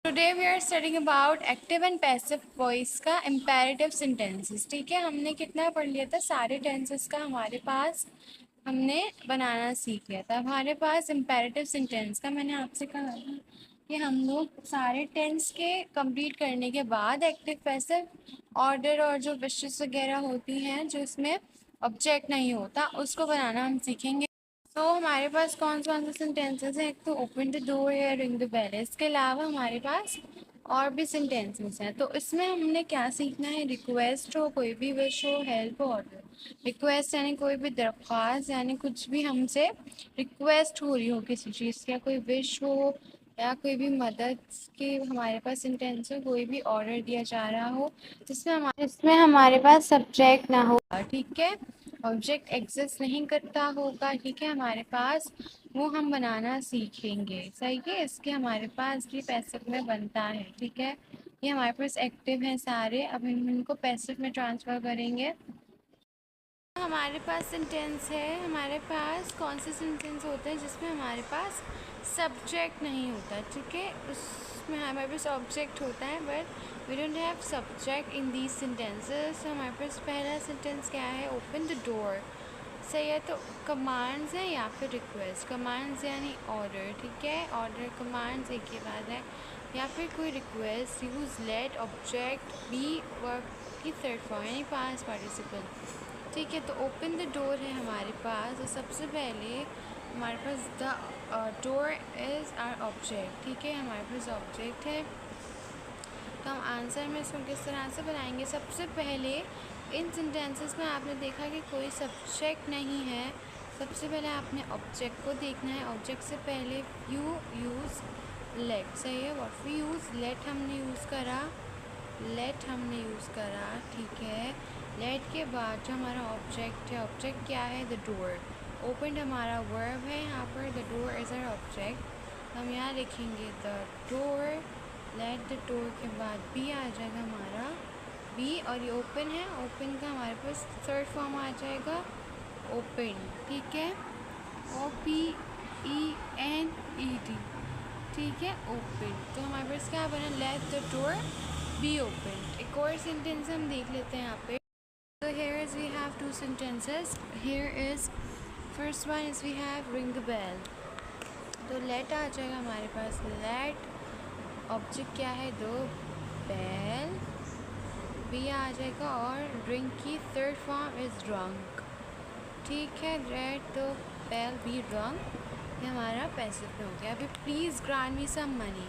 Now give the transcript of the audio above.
Today we are studying about active and passive voice का imperative sentences. ठीक है, हमने कितना पढ़ लिया था, सारे टेंसेस का हमारे पास हमने बनाना सीख लिया था। हमारे पास इम्पेरेटिव सेंटेंस का मैंने आपसे कहा था कि हम लोग सारे टेंस के कंप्लीट करने के बाद एक्टिव पैसिव ऑर्डर और जो विशेस वगैरह होती हैं जो इसमें ऑब्जेक्ट नहीं होता उसको बनाना हम सीखेंगे। तो हमारे पास कौन से सेंटेंसेस हैं, एक तो ओपन द डोर या रिंग द बेल। इसके अलावा हमारे पास और भी सेंटेंसेस हैं। तो इसमें हमने क्या सीखना है, रिक्वेस्ट हो, कोई भी विश हो, हेल्प हो, ऑर्डर। रिक्वेस्ट यानी कोई भी दरख्वास्त, यानी कुछ भी हमसे रिक्वेस्ट हो रही हो किसी चीज़ की, या कोई विश हो या कोई भी मदद की हमारे पास सेंटेंस हो, कोई भी ऑर्डर दिया जा रहा हो जिसमें हमारे पास सब्जेक्ट ना हो। ठीक है, ऑब्जेक्ट एग्जिस्ट नहीं करता होगा। ठीक है, हमारे पास वो हम बनाना सीखेंगे। सही है, इसके हमारे पास भी पैसिव में बनता है। ठीक है, ये हमारे पास एक्टिव हैं सारे, अब हम इनको पैसिव में ट्रांसफ़र करेंगे। हमारे पास सेंटेंस है, हमारे पास कौन से सेंटेंस होते हैं जिसमें हमारे पास सब्जेक्ट नहीं होता। ठीक है, उसमें हमारे पास ऑब्जेक्ट होता है but we don't have subject in these sentences. हमारे पास पहला सेंटेंस क्या है, ओपन द डोर। सही है, तो कमांड्स है या फिर रिक्वेस्ट। कमांड्स यानी ऑर्डर। ठीक है, ऑर्डर कमांड्स एक ही बात है, या फिर कोई request. Use let object be verb की थर्ड फॉर्म यानी पास्ट पार्टिसिपल। ठीक है, तो ओपन द डोर है हमारे पास। तो सबसे पहले हमारे पास the door is are object. ठीक है, हमारे पास ऑब्जेक्ट है, तो हम आंसर में इसको किस तरह से बनाएंगे। सबसे पहले इन सेंटेंसेस में आपने देखा कि कोई सब्जेक्ट नहीं है। सबसे पहले आपने ऑब्जेक्ट को देखना है। ऑब्जेक्ट से पहले यू यूज़ लेट। सही है, व्हाट वी यूज़ लेट हमने यूज़ करा, लेट हमने यूज़ करा। ठीक है, लेट के बाद जो हमारा ऑब्जेक्ट है, ऑब्जेक्ट क्या है, द डोर। ओपन हमारा वर्ब है, यहाँ पर the door is our object. हम यहाँ लिखेंगे the door, let the door के बाद बी आ जाएगा हमारा बी, और ये ओपन है, ओपन का हमारे पास थर्ड फॉर्म आ जाएगा ओपन। ठीक है, OPENED। ठीक है, ओपन। तो हमारे पास क्या बना, late the door be open. एक और सेंटेंस हम देख लेते हैं यहाँ पे। So here is we have two sentences. Here is first one is we have ring the bell. तो let आ जाएगा हमारे पास, let ऑब्जेक्ट क्या है, दो बेल, बी आ जाएगा, और ring की थर्ड फॉर्म इज drunk। ठीक है, let the bell be drunk, ये हमारा पैसिव में हो गया। अभी please grant me some money.